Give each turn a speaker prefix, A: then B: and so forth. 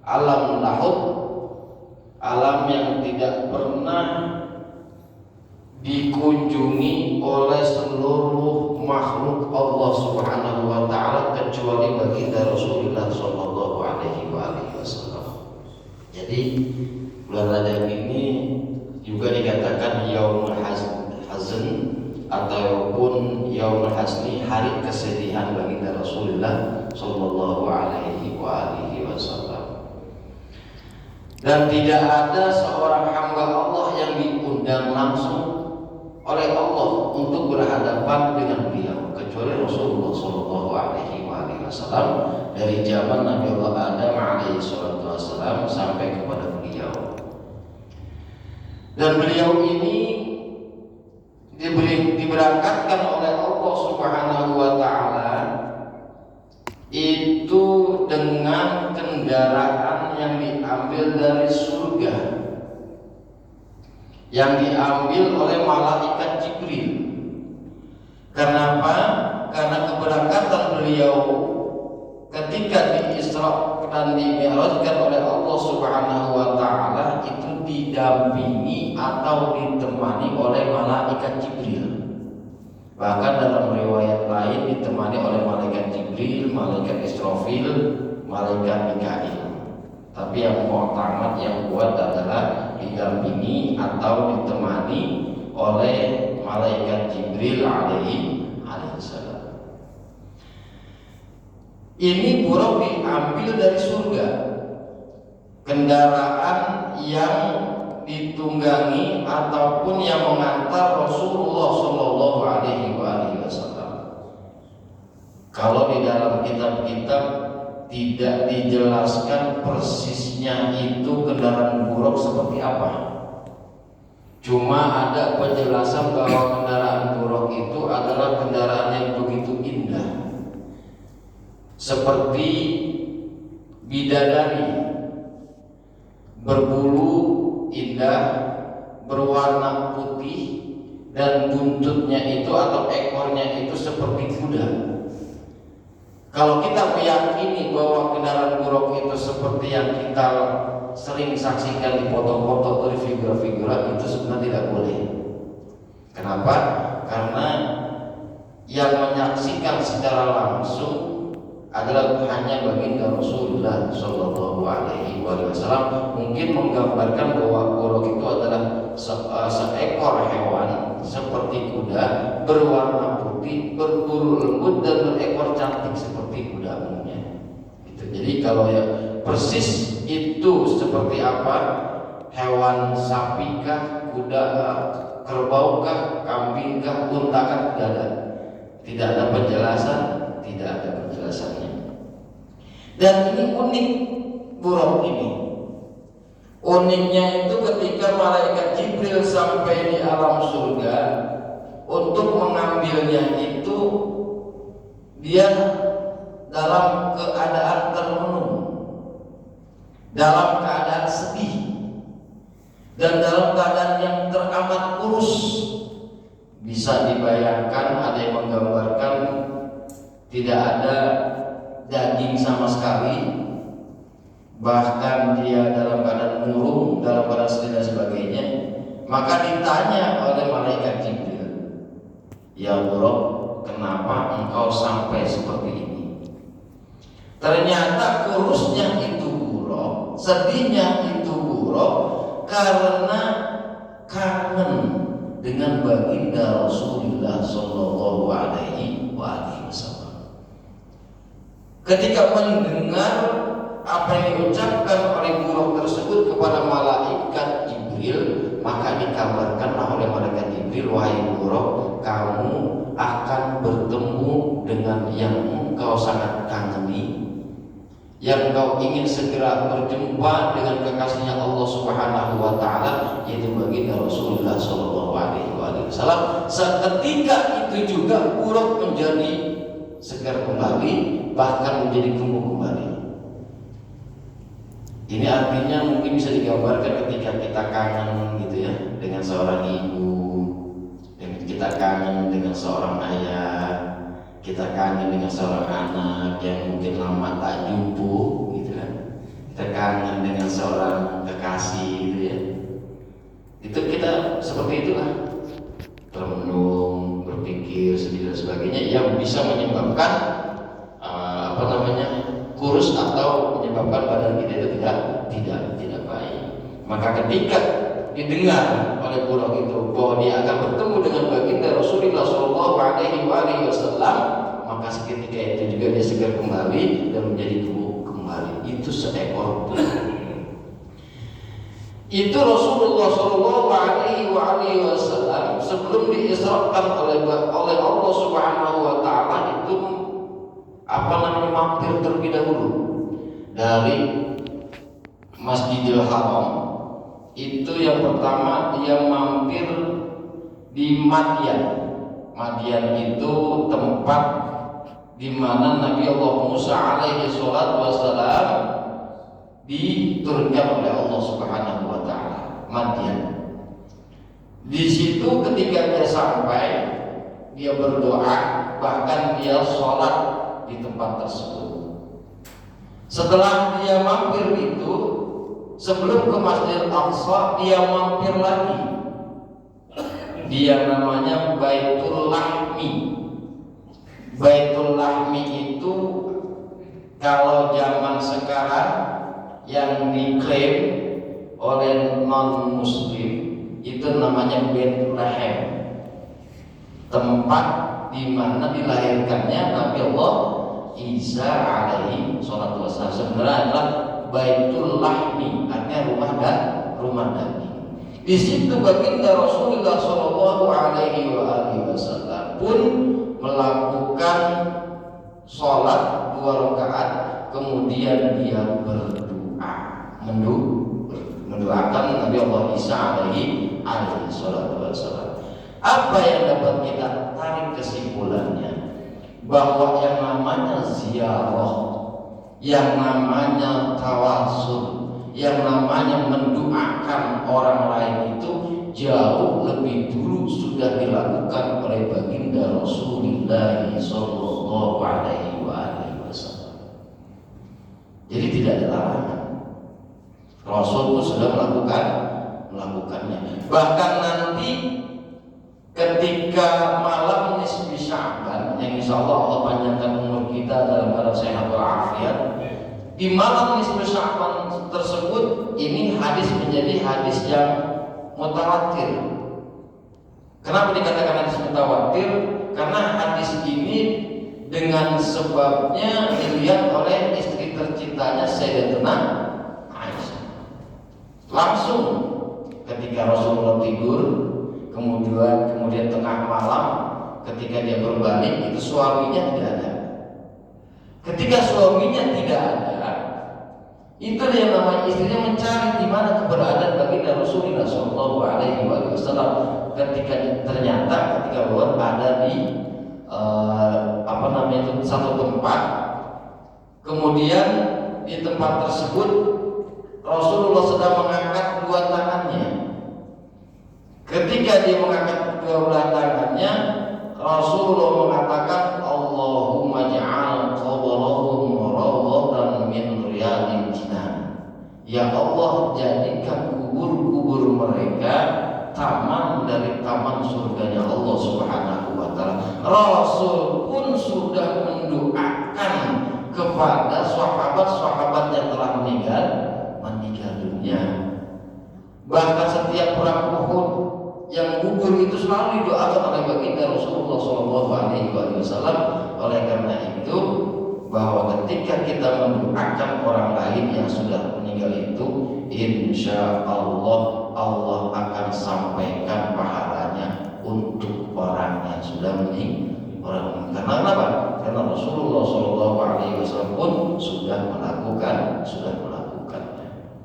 A: alam lahut, alam yang tidak pernah dikunjungi oleh seluruh makhluk Allah Subhanahu wa taala kecuali baginda Rasulullah sallallahu alaihi wasallam. Jadi bulan Rajab ini juga dikatakan Yaumul Hazn ataupun Yaumul Hazni, hari kesedihan baginda Rasulullah sallallahu alaihi wasallam. Dan tidak ada seorang hamba Allah yang diundang langsung oleh Allah untuk berhadapan dengan beliau kecuali Rasulullah sallallahu alaihi wasallam dari zaman Nabi Allah Adam alaihi wasallam sampai kepada beliau. Dan beliau ini diberangkatkan oleh Allah Subhanahu wa taala itu dengan kendaraan yang diambil dari surga, yang diambil oleh malaikat Jibril. Kenapa? Karena keberangkatan beliau ketika di Isra dan di Mi'rajkan oleh Allah Subhanahu wa taala itu didampingi atau ditemani oleh malaikat Jibril. Bahkan dalam riwayat lain ditemani oleh malaikat Jibril, malaikat Israfil, malaikat Mikail. Tapi yang mu'tamad, yang kuat adalah didampingi atau ditemani oleh malaikat Jibril alaihi salam. Ini buruk diambil dari surga, kendaraan yang ditunggangi ataupun yang mengantar Rasulullah Shallallahu Alaihi Wasallam. Kalau di dalam kitab-kitab tidak dijelaskan persisnya itu kendaraan buruk seperti apa. Cuma ada penjelasan bahwa kendaraan buruk itu adalah kendaraan yang begitu indah, seperti bidadari, berbulu indah, berwarna putih, dan buntutnya itu atau ekornya itu seperti kuda. Kalau kita meyakini bahwa kendaraan buruk itu seperti yang kita sering saksikan di foto-foto atau di figura-figura, itu sebenarnya tidak boleh. Kenapa? Karena yang menyaksikan secara langsung adalah hanya baginda Rasulullah Shallallahu Alaihi Wasallam. Mungkin menggambarkan bahwa buruk itu adalah seekor hewan seperti kuda, berwarna putih, berbulu lembut, dan berekor cantik seperti kuda umumnya. Jadi kalau ya persis itu seperti apa, hewan sapi kah, kuda kah, kerbau kah, kambing kah, unta kah, tidak ada penjelasan, tidak ada penjelasannya. Dan ini unik buruk ini. Uniknya itu ketika malaikat Jibril sampai di alam surga untuk mengambilnya itu, dia dalam keadaan termenung, dalam keadaan sedih, dan dalam keadaan yang teramat kurus. Bisa dibayangkan, ada yang menggambarkan tidak ada daging sama sekali, bahkan dia dalam keadaan murung, dalam keadaan sedih dan sebagainya. Maka ditanya oleh malaikat Jibril, "Ya Buruk, kenapa engkau sampai seperti ini?" Ternyata kurusnya itu buruk, sedihnya itu buruk karena kangen dengan baginda Rasulullah Shallallahu Alaihi Wasallam. Ketika mendengar apa yang diucapkan oleh buruk tersebut kepada malaikat Jibril, maka dikabarkanlah oleh malaikat Jibril, "Wahai buruk, kamu akan bertemu dengan yang engkau sangat kagumi, yang kau ingin segera berjumpa dengan kekasihnya Allah Subhanahu wa taala, yaitu baginda Rasulullah sallallahu alaihi wasallam." Seketika itu juga buruk menjadi segar kembali, bahkan menjadi tumbuh kembali. Ini artinya mungkin bisa digambarkan ketika kita kangen gitu ya dengan seorang ibu, dan kita kangen dengan seorang ayah, kita kangen dengan seorang anak yang mungkin lama tak jumpa gitu kan. Kita kangen dengan seorang kekasih gitu ya. Itu kita seperti itulah, termenung, berpikir, sedih dan sebagainya yang bisa menyebabkan kurus atau menyebabkan badan kita itu tidak baik. Maka ketika didengar oleh buruk itu bahwa dia akan bertemu dengan baginda Rasulullah Shallallahu Alaihi Wasallam, maka seketika itu juga dia segera kembali dan menjadi gemuk kembali. Itu seekor burung. Itu Rasulullah Shallallahu Alaihi Wasallam sebelum diisrakan oleh Allah Subhanahu Wa Taala itu mampir terlebih dahulu dari Masjidil Haram. Itu yang pertama dia mampir di Madian. Madian itu tempat di mana Nabi Allah Musa alaihi salatu wassalam diturunkan oleh Allah Subhanahu wa taala. Madian. Di situ ketika dia sampai, dia berdoa, bahkan dia sholat di tempat tersebut. Setelah dia mampir itu, sebelum ke Masjidil Aqsa, dia mampir lagi. Dia namanya Baitul Lahmi. Baitul Lahmi itu kalau zaman sekarang yang diklaim oleh non muslim itu namanya Bethlehem, tempat di mana dilahirkannya Nabi Allah Isa alaihi salatu wassalam. Sebenarnya adalah Baitul Lahmi, artinya rumah daging. Di situ baginda Rasulullah Shallallahu Alaihi Wasallam pun melakukan sholat 2 rakaat, kemudian dia berdoa, mendoakan Nabi Allah Isa alaihi salatu wassalam. Apa yang dapat kita tarik kesimpulannya? Bahwa yang namanya ziarah, yang namanya tawasul, yang namanya mendoakan orang lain itu jauh lebih dulu sudah dilakukan oleh baginda Rasulullah Sallallahu Alaihi Wasallam. Jadi tidak ada larangan. Rasul pun sudah melakukannya. Bahkan nanti ketika malam nisfi Sya'ban, yang insya Allah panjangkan umur kita dalam keadaan sehat walafiat, di malam nisfi Sya'ban tersebut, ini hadis menjadi hadis yang mutawatir. Kenapa dikatakan hadis mutawatir? Karena hadis ini dengan sebabnya dilihat oleh istri tercintanya Sayyidatuna Aisyah. Langsung ketika Rasulullah tidur, kemudian tengah malam ketika dia berbalik, itu suaminya tidak ada. Ketika suaminya tidak ada, itu yang namanya istrinya mencari di mana keberadaan baginda Rasulullah Shallallahu Alaihi Wasallam. Ketika bahwa ada di satu tempat, kemudian di tempat tersebut Rasulullah sedang mengangkat 2 tangannya. Ketika dia mengangkat 2 belah tangannya, Rasulullah mengatakan, Allahumma ja'al qabrahum rawdatan min riyadil jinan. Ya Allah, jadikan kubur-kubur mereka taman dari taman surganya Allah Subhanahu wa taala. Rasul pun sudah mendoakan kepada sahabat-sahabat yang telah meninggal dunia. Bahkan setiap perang Uhud yang gugur itu selalu didoakan oleh baginda Rasulullah Shallallahu Alaihi Wasallam. Oleh karena itu, bahwa ketika kita mendoakan orang lain yang sudah meninggal itu, insya Allah akan sampaikan pahalanya untuk orang yang sudah meninggal. Karena apa? Karena Rasulullah Shallallahu Alaihi Wasallam pun sudah melakukan.